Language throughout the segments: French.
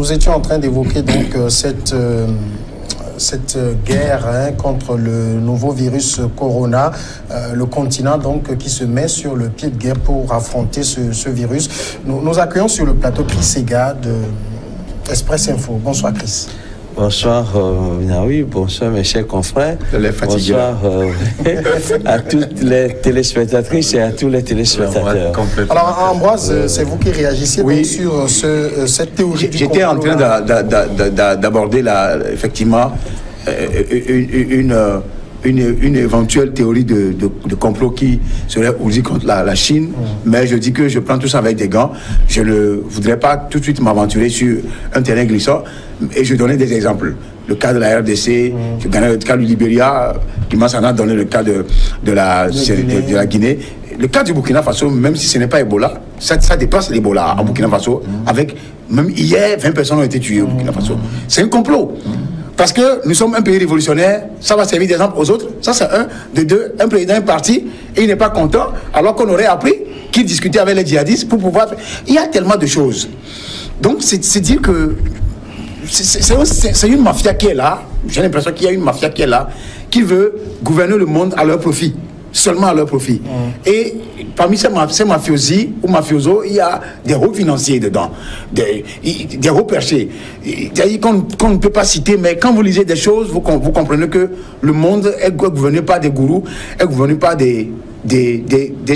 nous étions en train d'évoquer donc cette guerre contre le nouveau virus Corona, le continent donc qui se met sur le pied de guerre pour affronter ce virus. Nous accueillons sur le plateau Chris Sega de Express Info. Bonsoir Chris. Bonsoir Naoui, bonsoir mes chers confrères, bonsoir à toutes les téléspectatrices et à tous les téléspectateurs. Alors Ambroise, c'est vous qui réagissez sur cette théorie du complot. J'étais en train d'aborder effectivement une éventuelle théorie de complot qui serait ouverte contre la Chine, mais je dis que je prends tout ça avec des gants. Je ne voudrais pas tout de suite m'aventurer sur un terrain glissant et je donnais des exemples. Le cas de la RDC, je donnais le cas du Libéria, qui m'a donné le cas de la Guinée. Le cas du Burkina Faso, même si ce n'est pas Ebola, ça dépasse l'Ebola en Burkina Faso. Même hier, 20 personnes ont été tuées au Burkina Faso. C'est un complot. Parce que nous sommes un pays révolutionnaire, ça va servir d'exemple aux autres. Ça, c'est un. De deux, un président est parti et il n'est pas content, alors qu'on aurait appris qu'il discutait avec les djihadistes pour pouvoir... Il y a tellement de choses. Donc, c'est dire que c'est une mafia qui est là. J'ai l'impression qu'il y a une mafia qui est là, qui veut gouverner le monde à leur profit. Seulement à leur profit. Et parmi ces mafiosi ou mafiosos, il y a des hauts financiers dedans, des hauts perchés, qu'on ne peut pas citer, mais quand vous lisez des choses, vous comprenez que le monde est gouverné par des gourous, est gouverné par des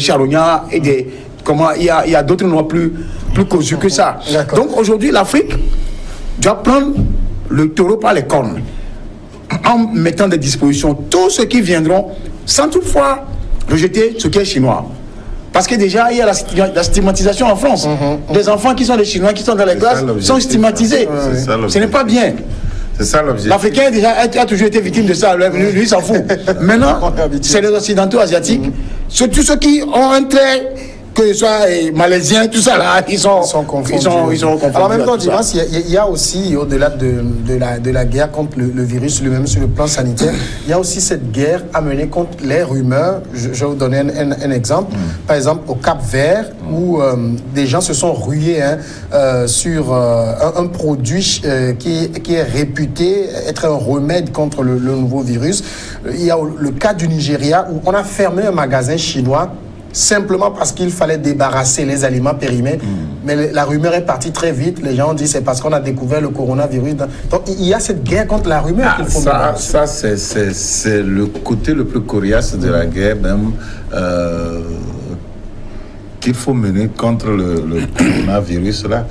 charognards et des... Comment, il y a d'autres noms plus causus que ça. Donc aujourd'hui, l'Afrique doit prendre le taureau par les cornes en mettant des dispositions, tous ceux qui viendront, sans toutefois rejeter ce qui est chinois. Parce que déjà, il y a la stigmatisation en France. Des enfants qui sont des Chinois, qui sont dans les classes, sont stigmatisés. Ce n'est pas bien. C'est ça l'objectif. L'Africain a toujours été victime de ça. Lui, il s'en fout. Maintenant, c'est les Occidentaux asiatiques. Tous ceux qui ont un trait... que ce soit malaisiens, tout ça là, ils sont confondus. Alors en même temps, il y a aussi, au-delà de la guerre contre le virus lui-même sur le plan sanitaire, il y a aussi cette guerre à mener contre les rumeurs. Je vais vous donner un exemple. Par exemple, au Cap-Vert, où des gens se sont rués sur un produit qui est réputé être un remède contre le nouveau virus. Il y a le cas du Nigeria, où on a fermé un magasin chinois simplement parce qu'il fallait débarrasser les aliments périmés. Mais la rumeur est partie très vite. Les gens ont dit c'est parce qu'on a découvert le coronavirus. Donc il y a cette guerre contre la rumeur qu'il faut mener. Ça c'est le côté le plus coriace de la guerre même qu'il faut mener contre le coronavirus là.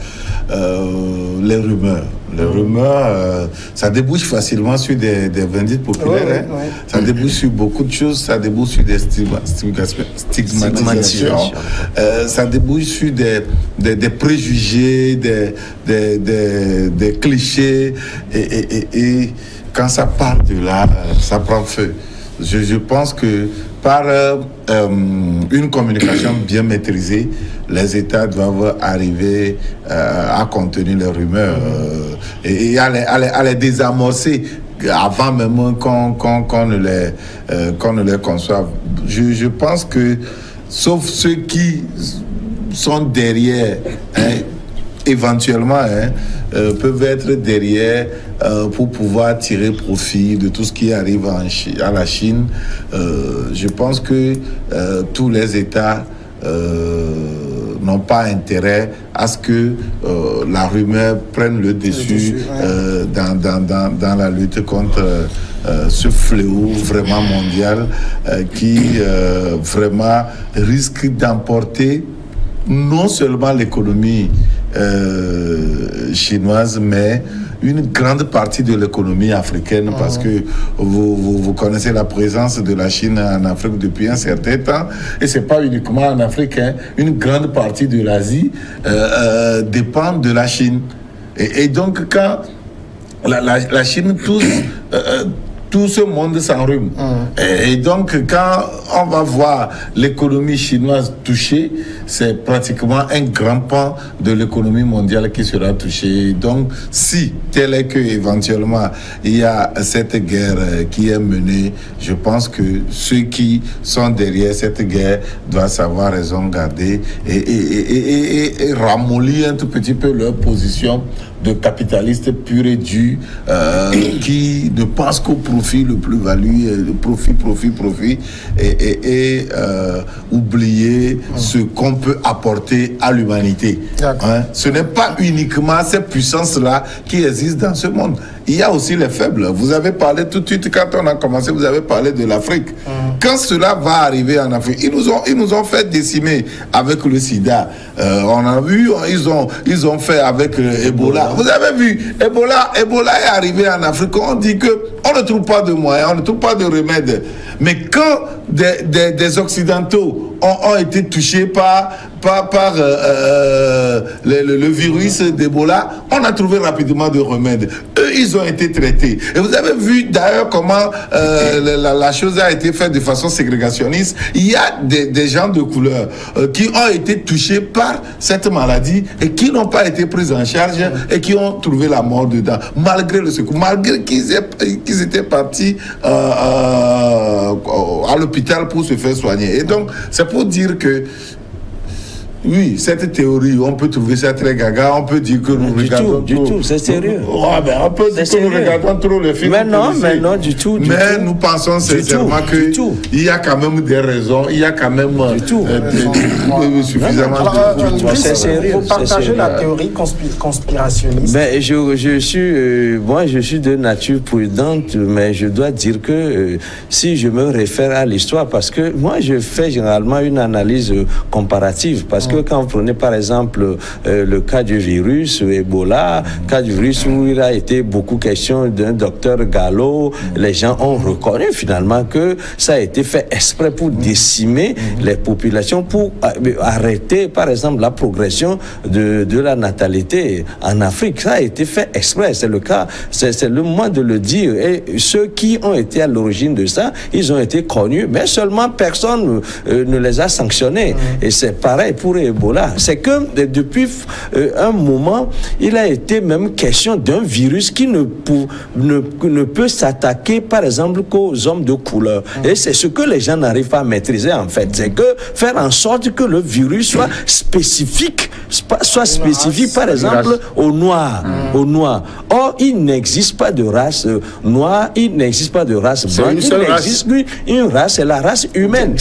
Les rumeurs. Les rumeurs, ça débouche facilement sur des vindictes populaires. Ça débouche sur beaucoup de choses. Ça débouche sur des stigmatisations. Ça débouche sur des préjugés, des clichés. Et quand ça part de là, ça prend feu. Je pense que par une communication bien maîtrisée, les États doivent arriver à contenir les rumeurs et à les désamorcer avant même qu'on ne les conçoive. Je pense que, sauf ceux qui sont derrière, éventuellement, peuvent être derrière pour pouvoir tirer profit de tout ce qui arrive à la Chine. Je pense que tous les États n'ont pas intérêt à ce que la rumeur prenne le dessus dans la lutte contre ce fléau vraiment mondial qui vraiment risque d'emporter non seulement l'économie chinoise, mais une grande partie de l'économie africaine, parce que vous connaissez la présence de la Chine en Afrique depuis un certain temps, et c'est pas uniquement en Afrique, une grande partie de l'Asie dépend de la Chine. Et donc quand la Chine touche... tout ce monde s'enrhume. Et donc, quand on va voir l'économie chinoise touchée, c'est pratiquement un grand pan de l'économie mondiale qui sera touché. Donc, si tel est que éventuellement il y a cette guerre qui est menée, je pense que ceux qui sont derrière cette guerre doivent savoir raison garder et ramollir un tout petit peu leur position de capitalistes purs et durs qui ne pensent qu'au profit, le plus-value, le profit, et oublier ce qu'on peut apporter à l'humanité. Hein? Ce n'est pas uniquement ces puissances-là qui existent dans ce monde. Il y a aussi les faibles. Vous avez parlé tout de suite, quand on a commencé, vous avez parlé de l'Afrique. Quand cela va arriver en Afrique, ils nous ont fait décimer avec le sida. On a vu, ils ont fait avec Ebola. Vous avez vu, Ebola est arrivé en Afrique. On dit qu'on ne trouve pas de moyens, on ne trouve pas de remède. Mais quand des Occidentaux ont été touchés par le virus d'Ebola, on a trouvé rapidement de remèdes. Eux, ils ont été traités. Et vous avez vu d'ailleurs comment la chose a été faite de façon ségrégationniste. Il y a des gens de couleur qui ont été touchés par cette maladie et qui n'ont pas été pris en charge et qui ont trouvé la mort dedans, malgré le secours, malgré qu'ils étaient partis à l'hôpital pour se faire soigner. Et donc, c'est pour dire que oui, cette théorie, on peut trouver ça très gaga, on peut dire que nous regardons du tout, c'est sérieux. On peut dire que nous regardons trop les films. Mais non, du tout. Mais nous pensons sincèrement qu'il y a quand même des raisons, il y a quand même suffisamment de... C'est sérieux. Vous partagez la théorie conspirationniste. Mais je suis de nature prudente, mais je dois dire que si je me réfère à l'histoire, parce que moi je fais généralement une analyse comparative, parce que quand vous prenez par exemple le cas du virus Ebola, cas du virus où il a été beaucoup question d'un docteur Gallo, les gens ont reconnu finalement que ça a été fait exprès pour décimer les populations, pour arrêter par exemple la progression de la natalité en Afrique. Ça a été fait exprès, c'est le cas, c'est le moment de le dire. Et ceux qui ont été à l'origine de ça, ils ont été connus, mais seulement personne ne les a sanctionnés. Et c'est pareil pour Ebola. C'est que depuis un moment, il a été même question d'un virus qui ne peut s'attaquer, par exemple, qu'aux hommes de couleur. Et c'est ce que les gens n'arrivent pas à maîtriser, en fait. C'est que faire en sorte que le virus soit spécifique, par exemple, aux Noirs. Or, il n'existe pas de race noire, il n'existe pas de race blanche, il existe une race, c'est la race humaine.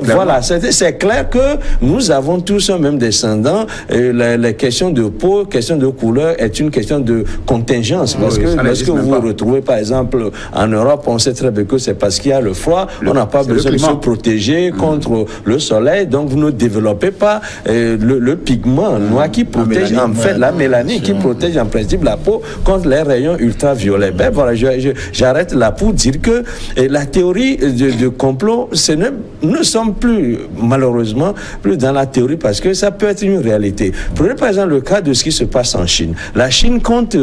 Voilà, c'est clair que nous avons tous un même descendant. Les questions de peau, question de couleur est une question de contingence. Parce que lorsque vous vous retrouvez, par exemple, en Europe, on sait très bien que c'est parce qu'il y a le froid, on n'a pas besoin de se protéger contre le soleil. Donc, vous ne développez pas le pigment noir qui protège, en fait, la mélanine, qui protège en principe la peau contre les rayons ultraviolets. Ben voilà, j'arrête là pour dire que la théorie de complot, ne sommes plus, malheureusement, plus dans la théorie, parce que ça peut être une réalité. Prenez par exemple le cas de ce qui se passe en Chine. La Chine compte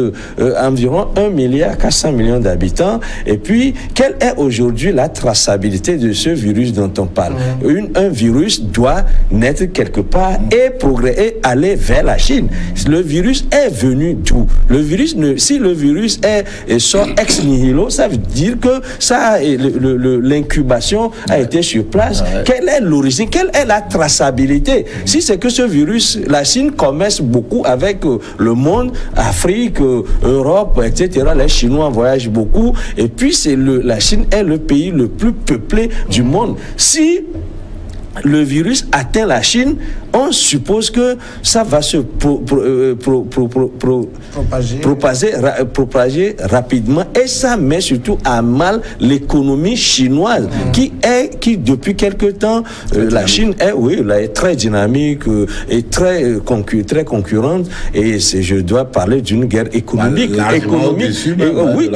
environ 1,4 milliard d'habitants. Et puis, quelle est aujourd'hui la traçabilité de ce virus dont on parle? Un virus doit naître quelque part et aller vers la Chine. Le virus est venu d'où? Si le virus sort ex nihilo, ça veut dire que l'incubation a été sur place. Quelle est l'origine? Quelle est la traçabilité? Si c'est que ce virus, la Chine commerce beaucoup avec le monde, Afrique, Europe, etc. Les Chinois voyagent beaucoup. Et puis, la Chine est le pays le plus peuplé du monde. Si le virus atteint la Chine, on suppose que ça va se propager rapidement, et ça met surtout à mal l'économie chinoise qui depuis quelque temps, la Chine est très dynamique et très concurrente, et je dois parler d'une guerre économique.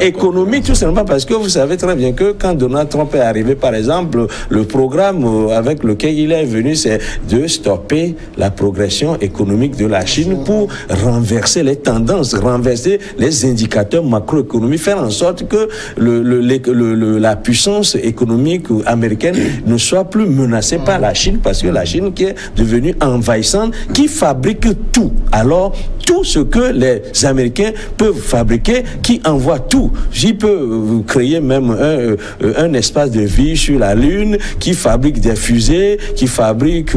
Économique tout simplement parce que vous savez très bien que quand Donald Trump est arrivé, par exemple, le programme avec lequel il est venu, c'est de stopper la progression économique de la Chine pour renverser les tendances, renverser les indicateurs macroéconomiques, faire en sorte que la puissance économique américaine ne soit plus menacée par la Chine, parce que la Chine qui est devenue envahissante, qui fabrique tout. Alors, tout ce que les Américains peuvent fabriquer, qui envoient tout. J'y peux créer même un espace de vie sur la Lune, qui fabrique des fusées, qui fabrique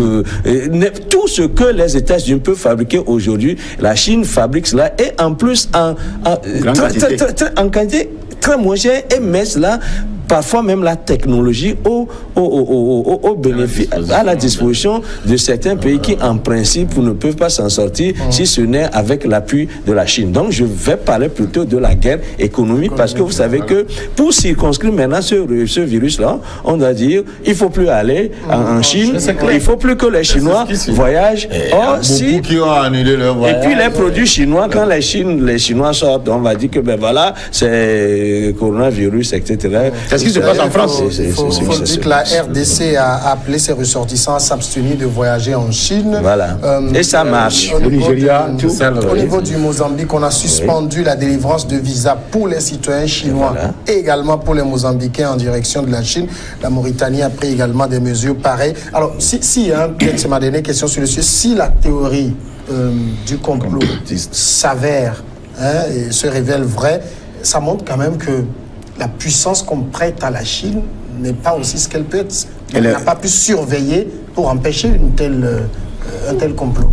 tout ce que les États-Unis peuvent fabriquer aujourd'hui. La Chine fabrique cela, et en plus en quantité très moins cher, et met cela, parfois même la technologie au bénéfice, à la disposition de certains pays qui en principe ne peuvent pas s'en sortir si ce n'est avec l'appui de la Chine. Donc je vais parler plutôt de la guerre économique, parce que vous savez que pour circonscrire maintenant ce virus-là, on doit dire il ne faut plus aller en Chine, il ne faut plus que les Chinois voyagent. Or, si, qui ont annulé leur voyage. Et puis les produits chinois, quand les Chinois sortent, on va dire que ben voilà, c'est coronavirus, etc. C'est ce qui se passe en France. Il faut dire que la RDC a appelé ses ressortissants à s'abstenir de voyager en Chine. Voilà. Et ça marche. Au Nigeria, tout. Au niveau du Mozambique, on a suspendu la délivrance de visas pour les citoyens chinois et également pour les Mozambicains en direction de la Chine. La Mauritanie a pris également des mesures pareilles. Alors, peut-être c'est ma dernière question sur le sujet, si la théorie du complot s'avère et se révèle vraie, ça montre quand même que la puissance qu'on prête à la Chine n'est pas aussi ce qu'elle peut être. Elle n'a pas pu surveiller pour empêcher un tel complot.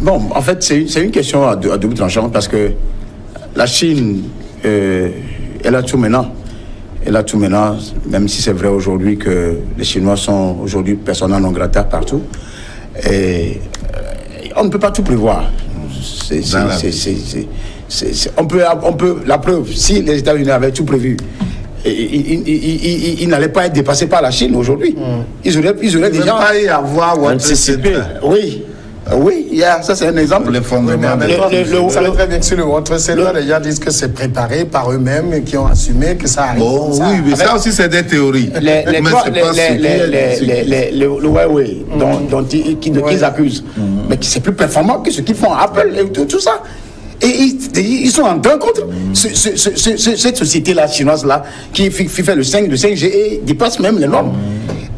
Bon, en fait, c'est une question à double tranchant, parce que la Chine, elle a tout maintenant. Elle a tout maintenant, même si c'est vrai aujourd'hui que les Chinois sont aujourd'hui persona non grata partout. Et on ne peut pas tout prévoir. On peut, la preuve, si les États-Unis avaient tout prévu, ils n'allaient pas être dépassés par la Chine aujourd'hui. Ils auraient déjà pas y avoir anticipé. Oui, ça c'est un exemple. Vous savez très bien que sur le World Center, les gens disent que c'est préparé par eux-mêmes, qui ont assumé que ça arrive. Bon, oui, mais ça aussi c'est des théories. Le Huawei qu'ils accusent, mais qui c'est plus performant que ce qu'ils font à Apple et tout ça. Et ils sont en train contre cette société-là, chinoise-là, qui fait le 5G et dépasse même les normes.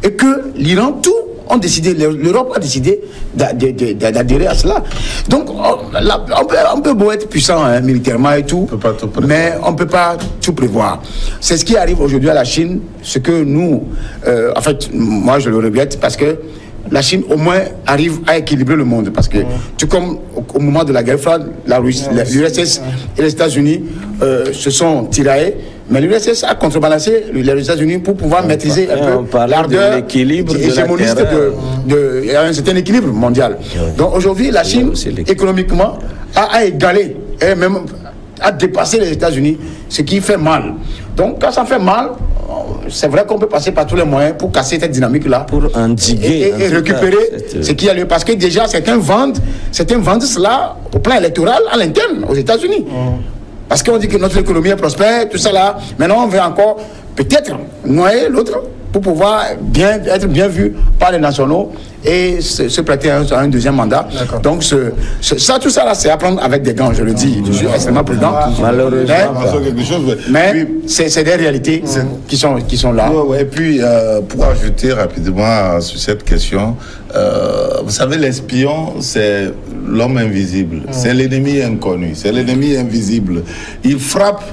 Et que l'Iran, tout, ont décidé, l'Europe a décidé d'adhérer à cela. Donc, on peut beau être puissant militairement et tout, mais on ne peut pas tout prévoir. C'est ce qui arrive aujourd'hui à la Chine, ce que nous, en fait, moi je le regrette, parce que la Chine au moins arrive à équilibrer le monde, parce que tout comme au moment de la guerre froide, l'URSS et les États-Unis se sont tiraillés, mais l'URSS a contrebalancé les États-Unis pour pouvoir maîtriser un peu l'ardeur hégémoniste il y a un certain équilibre mondial. Donc aujourd'hui, la Chine, économiquement, a égalé et même a dépassé les États-Unis, ce qui fait mal. Donc quand ça fait mal, c'est vrai qu'on peut passer par tous les moyens pour casser cette dynamique-là, pour endiguer et récupérer ce qui a lieu. Parce que déjà, certains vendent cela au plan électoral à l'interne, aux États-Unis. Parce qu'on dit que notre économie est prospère, tout ça là. Maintenant, on veut encore peut-être noyer l'autre pour pouvoir être bien vu par les nationaux et se prêter à un deuxième mandat. Donc, tout ça là, c'est à prendre avec des gants, je le dis. Je suis extrêmement prudent. Malheureusement. Mais c'est des réalités qui sont là. Et puis, pour ajouter rapidement sur cette question, vous savez, l'espion, c'est l'homme invisible. C'est l'ennemi inconnu. C'est l'ennemi invisible. Il frappe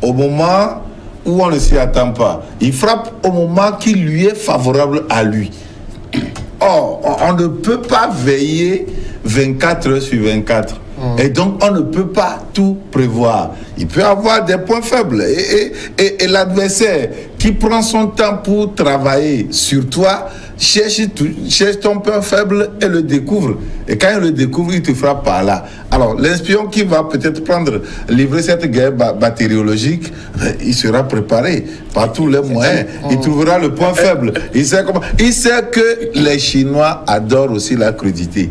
au moment où on ne s'y attend pas. Il frappe au moment qui lui est favorable à lui. Or, on ne peut pas veiller 24 heures sur 24. Et donc, on ne peut pas tout prévoir. Il peut avoir des points faibles. Et l'adversaire qui prend son temps pour travailler sur toi, cherche ton point faible et le découvre. Et quand il le découvre, il te frappe par là. Alors, l'espion qui va peut-être livrer cette guerre bactériologique, il sera préparé par tous les moyens. Il trouvera le point faible. Il sait que les Chinois adorent aussi la crudité.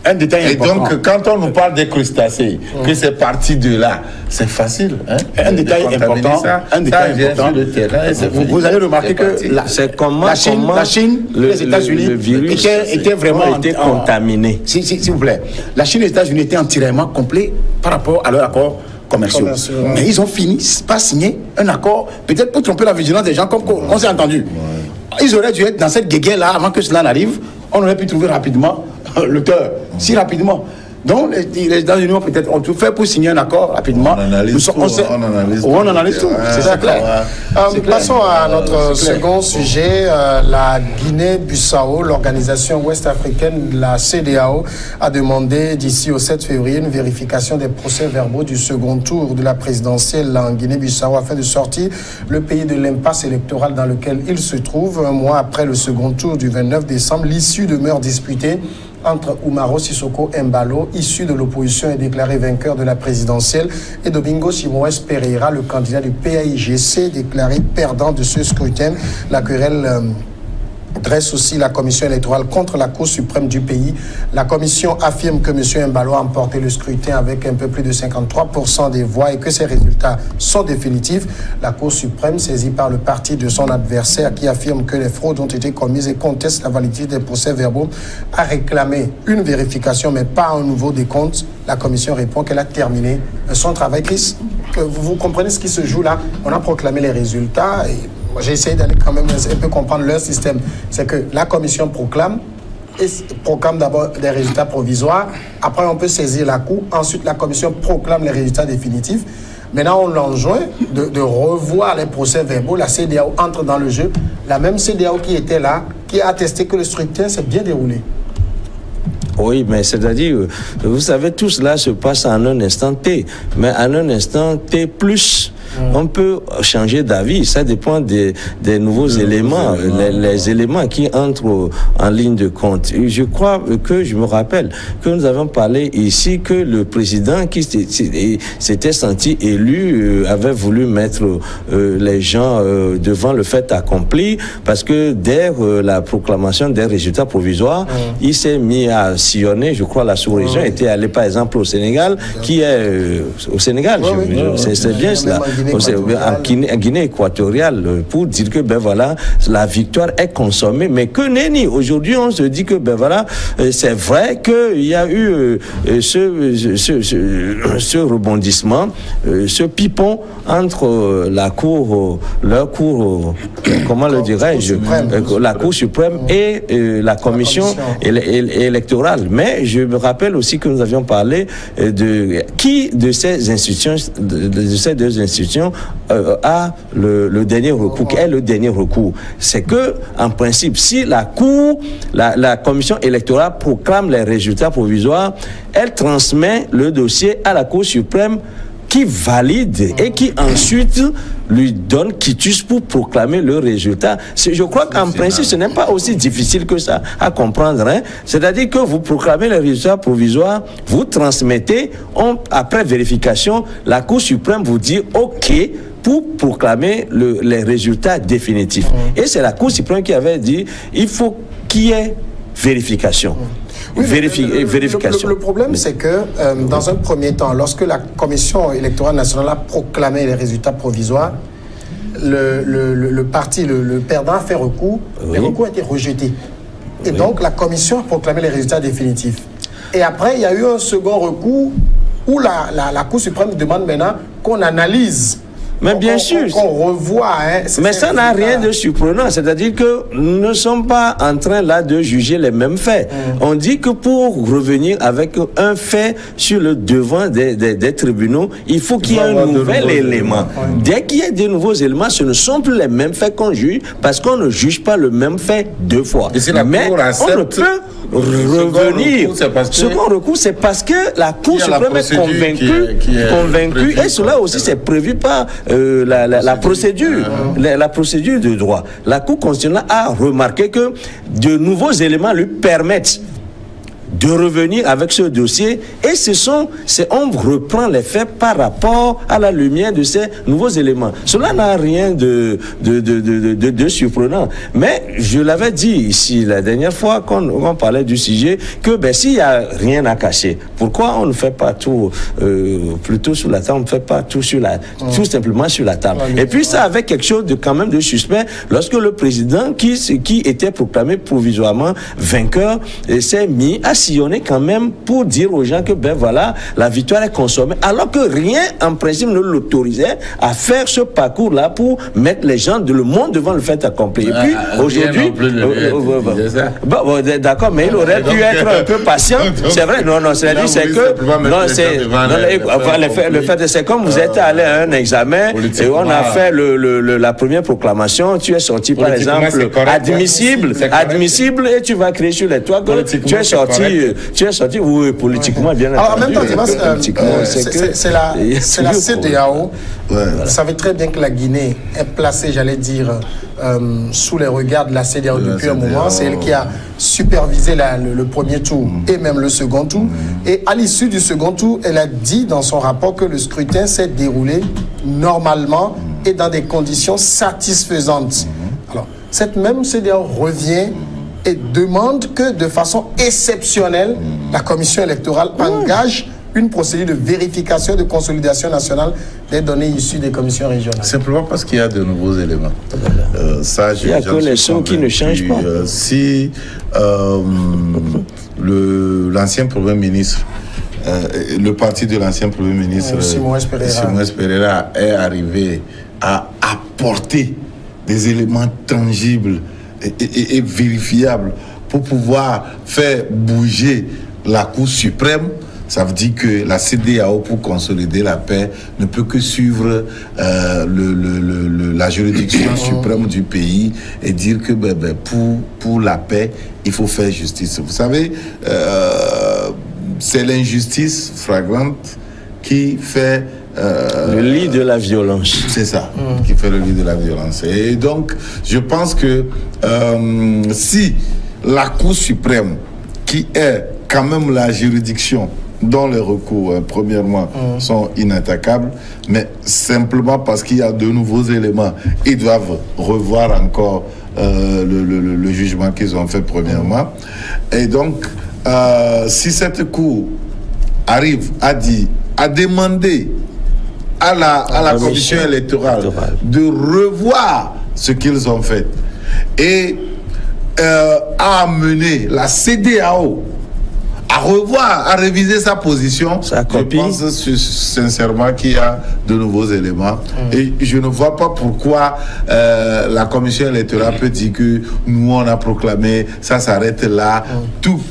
Un détail important. Et donc, quand on nous parle des crustacés, que c'est parti de là, c'est facile. Hein? Un détail important. Vous allez remarquer que la Chine, les États-Unis étaient vraiment contaminés. S'il vous plaît. La Chine et les États-Unis étaient en tiraillement complet par rapport à leur accord commerciaux. Mais ils ont fini par signer un accord, peut-être pour tromper la vigilance des gens, comme on s'est entendu. Ils auraient dû être dans cette guéguerre-là avant que cela n'arrive. On aurait pu trouver rapidement l'auteur si rapidement. Donc, les États-Unis ont peut-être tout fait pour signer un accord rapidement. On analyse tout. On analyse tout. C'est ça, clair. Passons à notre second sujet. La Guinée-Bissau, l'organisation ouest-africaine, la CEDEAO, a demandé d'ici au 7 février une vérification des procès-verbaux du second tour de la présidentielle en Guinée-Bissau afin de sortir le pays de l'impasse électorale dans lequel il se trouve. Un mois après le second tour du 29 décembre, l'issue demeure disputée entre Umaro Sissoko Embalo, issu de l'opposition et déclaré vainqueur de la présidentielle, et Domingos Simoes Pereira, le candidat du PAIGC, déclaré perdant de ce scrutin. La querelle dresse aussi la commission électorale contre la Cour suprême du pays. La commission affirme que M. Embalo a emporté le scrutin avec un peu plus de 53% des voix et que ses résultats sont définitifs. La Cour suprême, saisie par le parti de son adversaire qui affirme que les fraudes ont été commises et conteste la validité des procès-verbaux, a réclamé une vérification mais pas un nouveau décompte. La commission répond qu'elle a terminé son travail. Chris, vous comprenez ce qui se joue là? On a proclamé les résultats et j'ai essayé d'aller quand même un peu comprendre leur système. C'est que la commission proclame d'abord des résultats provisoires. Après, on peut saisir la Cour. Ensuite, la commission proclame les résultats définitifs. Maintenant, on l'enjoint de revoir les procès-verbaux. La CEDEAO entre dans le jeu. La même CEDEAO qui était là, qui a attesté que le scrutin s'est bien déroulé. Oui, mais c'est-à-dire, vous savez, tout cela se passe en un instant T. Mais en un instant T plus, on peut changer d'avis. Ça dépend des nouveaux éléments, les éléments qui entrent en ligne de compte. Et je crois que, je me rappelle, que nous avons parlé ici que le président qui s'était senti élu avait voulu mettre les gens devant le fait accompli parce que dès la proclamation des résultats provisoires, il s'est mis à sillonner, je crois, la sous-région, était allé par exemple au Sénégal, qui est au Sénégal, c'est bien cela. En Guinée équatoriale, pour dire que ben voilà, la victoire est consommée, mais que nenni. Aujourd'hui, on se dit que ben voilà, c'est vrai qu'il y a eu ce rebondissement, ce pipon entre la Cour, leur Cour, comment le dirais-je, la Cour suprême et la commission électorale. Mais je me rappelle aussi que nous avions parlé de qui de ces institutions, de ces deux institutions a le dernier recours. Quel est le dernier recours? C'est que, en principe, si la Cour, la commission électorale proclame les résultats provisoires, elle transmet le dossier à la Cour suprême qui valide et qui ensuite lui donne quitus pour proclamer le résultat. Je crois qu'en principe, ce n'est pas aussi difficile que ça à comprendre. Hein? C'est-à-dire que vous proclamez les résultats provisoires, vous transmettez, après vérification, la Cour suprême vous dit OK pour proclamer les résultats définitifs. Et c'est la Cour suprême qui avait dit il faut qu'il y ait vérification. Oui, vérification. Le problème, c'est que dans un premier temps, lorsque la Commission électorale nationale a proclamé les résultats provisoires, le parti, le perdant a fait recours, les recours ont été rejetés. Et donc, la Commission a proclamé les résultats définitifs. Et après, il y a eu un second recours où la Cour suprême demande maintenant qu'on analyse. Mais bien sûr. Qu'on revoit. Hein, mais ça n'a rien de surprenant. C'est-à-dire que nous ne sommes pas en train là de juger les mêmes faits. On dit que pour revenir avec un fait sur le devant des tribunaux, il faut qu'il y ait un nouvel élément. Dès qu'il y a des nouveaux éléments, ce ne sont plus les mêmes faits qu'on juge parce qu'on ne juge pas le même fait deux fois. Mais on ne peut revenir. Second recours, c'est parce que la Cour suprême est convaincue. Et cela aussi, c'est prévu par la procédure de droit. La Cour constitutionnelle a remarqué que de nouveaux éléments lui permettent de revenir avec ce dossier et on reprend les faits par rapport à la lumière de ces nouveaux éléments. Cela n'a rien de surprenant. Mais je l'avais dit ici la dernière fois qu'on parlait du sujet que ben, s'il n'y a rien à cacher, pourquoi on ne fait pas tout plutôt sur la table, on ne fait pas tout tout simplement sur la table. Et puis ça avait quelque chose de quand même de suspect lorsque le président qui était proclamé provisoirement vainqueur s'est mis à sillonner quand même pour dire aux gens que, ben voilà, la victoire est consommée, alors que rien, en principe, ne l'autorisait à faire ce parcours-là pour mettre les gens, le monde devant le fait accompli. Et puis, aujourd'hui... D'accord, mais il aurait pu être un peu patient. C'est vrai, non, c'est-à-dire, c'est que... Non, c'est... Le fait, c'est comme vous êtes allé à un examen et on a fait la première proclamation, tu es sorti, par exemple, admissible, et tu vas crier sur les toits que tu es sorti, oui, politiquement, bien entendu. Alors, en même temps, c'est la CEDEAO. Vous savez très bien que la Guinée est placée, j'allais dire, sous les regards de la CEDEAO depuis un moment. C'est elle qui a supervisé le premier tour et même le second tour. Et à l'issue du second tour, elle a dit dans son rapport que le scrutin s'est déroulé normalement et dans des conditions satisfaisantes. Alors, cette même CEDEAO revient et demande que de façon exceptionnelle, la commission électorale engage une procédure de vérification et de consolidation nationale des données issues des commissions régionales. Simplement parce qu'il y a de nouveaux éléments. Il n'y a que les sons qui ne changent pas. Si l'ancien Premier ministre, le parti de l'ancien Premier ministre, Simões Pereira, est arrivé à apporter des éléments tangibles et vérifiables pour pouvoir faire bouger la Cour suprême, ça veut dire que la CEDEAO, pour consolider la paix, ne peut que suivre la juridiction suprême du pays et dire que pour la paix, il faut faire justice. Vous savez, c'est l'injustice flagrante qui fait... le lit de la violence. C'est ça, qui fait le lit de la violence. Et donc, je pense que si la Cour suprême, qui est quand même la juridiction dont les recours, premièrement, sont inattaquables, mais simplement parce qu'il y a de nouveaux éléments, ils doivent revoir encore le jugement qu'ils ont fait premièrement. Et donc, si cette Cour arrive à demander à la commission électorale de revoir ce qu'ils ont fait et à amener la CEDEAO à revoir, à réviser sa position, je pense sincèrement qu'il y a de nouveaux éléments. Et je ne vois pas pourquoi la commission électorale peut dire que nous, on a proclamé, ça s'arrête là, tout.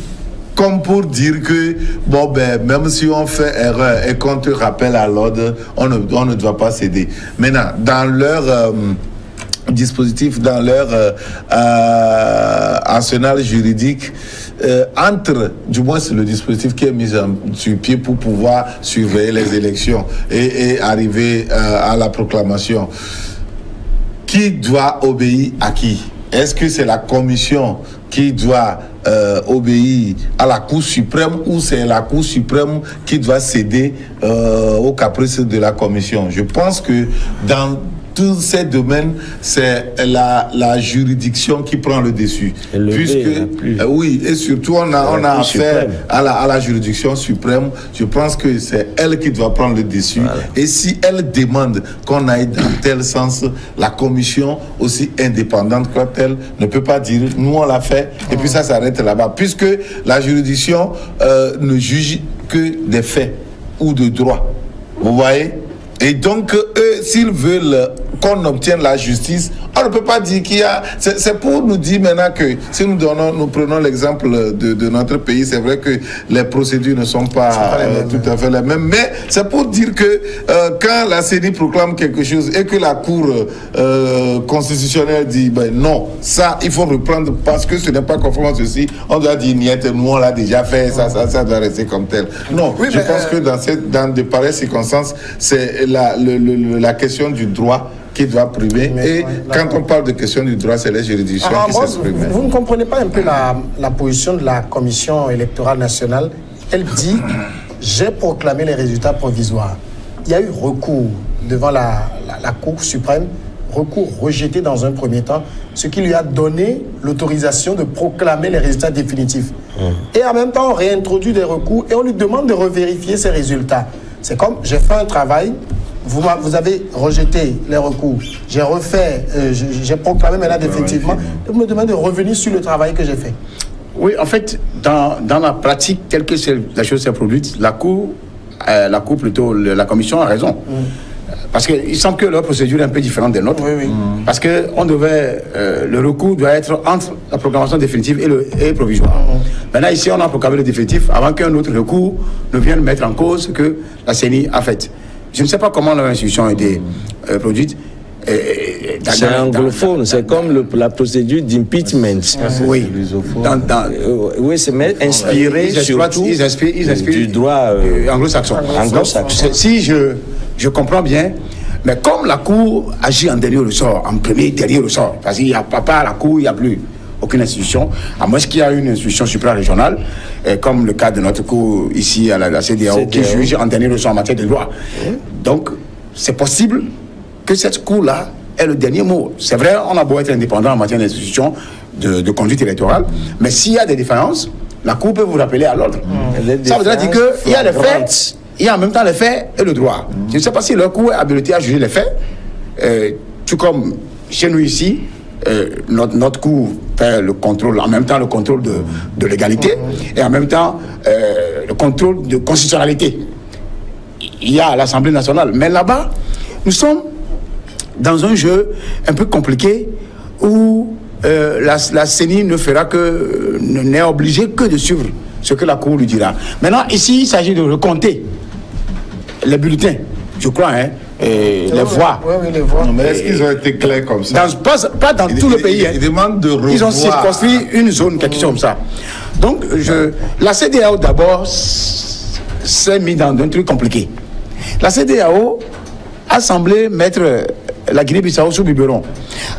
Comme pour dire que, bon, même si on fait erreur et qu'on te rappelle à l'ordre, on ne doit pas céder. Maintenant, dans leur dispositif, dans leur arsenal juridique, du moins c'est le dispositif qui est mis sur pied pour pouvoir surveiller les élections et arriver à la proclamation. Qui doit obéir à qui? Est-ce que c'est la commission qui doit obéir à la Cour suprême ou c'est la Cour suprême qui doit céder aux caprices de la commission? Je pense que dans tous ces domaines, c'est la juridiction qui prend le dessus. Oui, et surtout on a affaire à la juridiction suprême. Je pense que c'est elle qui doit prendre le dessus. Voilà. Et si elle demande qu'on aille dans tel sens, la commission, aussi indépendante qu'elle, ne peut pas dire nous on l'a fait et puis ça s'arrête là-bas. Puisque la juridiction ne juge que des faits ou de droits. Vous voyez? Et donc, eux, s'ils veulent qu'on obtienne la justice, on ne peut pas dire qu'il y a... C'est pour nous dire maintenant que, si nous prenons l'exemple de notre pays, c'est vrai que les procédures ne sont pas tout à fait les mêmes, mais c'est pour dire que quand la CENI proclame quelque chose et que la Cour constitutionnelle dit, non, ça, il faut reprendre parce que ce n'est pas conforme à ceci, on doit dire, nous, on l'a déjà fait, ça doit rester comme tel. Non, oui, je pense que dans de pareilles circonstances, c'est la question du droit qui doit primer. Et quand on parle de question du droit, c'est les juridictions qui s'expriment. Vous ne comprenez pas un peu la position de la Commission électorale nationale? Elle dit, j'ai proclamé les résultats provisoires. Il y a eu recours devant la Cour suprême, recours rejeté dans un premier temps, ce qui lui a donné l'autorisation de proclamer les résultats définitifs. Et en même temps, on réintroduit des recours et on lui demande de revérifier ces résultats. C'est comme, j'ai fait un travail, vous avez rejeté les recours, j'ai refait, j'ai proclamé maintenant définitivement, et vous me demandez de revenir sur le travail que j'ai fait. Oui, en fait, dans la pratique telle que la chose s'est produite, la Commission a raison. Parce qu'il semble que leur procédure est un peu différente des nôtres. Oui. Parce que le recours doit être entre la proclamation définitive et provisoire. Maintenant, ici, on a proclamé le définitif avant qu'un autre recours ne vienne mettre en cause ce que la CENI a fait. Je ne sais pas comment leur institution a été produite. C'est anglophone, c'est comme la procédure d'impeachment. Oui, oui, c'est inspiré surtout du droit anglo-saxon. Si je comprends bien, mais comme la Cour agit en dernier ressort, en premier dernier ressort, parce qu'il n'y a pas à la Cour, il n'y a plus aucune institution, à moins qu'il y ait une institution suprarégionale, comme le cas de notre Cour ici à la CEDEAO, qui juge en dernier ressort en matière de droit. Donc, c'est possible que cette Cour-là ait le dernier mot. C'est vrai, on a beau être indépendant en matière d'institution, de conduite électorale, mais s'il y a des différences, la Cour peut vous rappeler à l'ordre. Ça voudrait dire qu'il y a les faits, il y a en même temps les faits et le droit. Je ne sais pas si leur Cour est habilité à juger les faits, tout comme chez nous ici, notre Cour fait le contrôle, en même temps le contrôle de l'égalité et en même temps le contrôle de constitutionnalité. Il y a l'Assemblée nationale, mais là-bas, nous sommes dans un jeu un peu compliqué où la CENI n'est obligée que de suivre ce que la Cour lui dira. Maintenant, ici, il s'agit de recompter les bulletins, je crois, les voix. Oui, les voix. Non, mais est-ce qu'ils ont été clairs comme ça? Pas dans tout le pays. Ils demandent de revoir. Ils ont circonscrit une zone, quelque chose comme ça. Donc, la CEDEAO, d'abord, s'est mis dans un truc compliqué. La CEDEAO a semblé mettre la Guinée-Bissau sous biberon.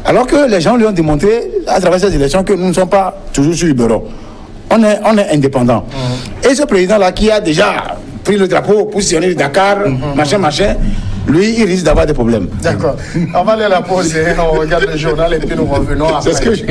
Alors que les gens lui ont démontré, à travers ces élections, que nous ne sommes pas toujours sous biberon. On est indépendants. Et ce président-là, qui a déjà pris le drapeau pour sillonner le Dakar, machin, lui, il risque d'avoir des problèmes. D'accord. On va aller à la pause, on regarde le journal et puis nous revenons après. C'est ce que je...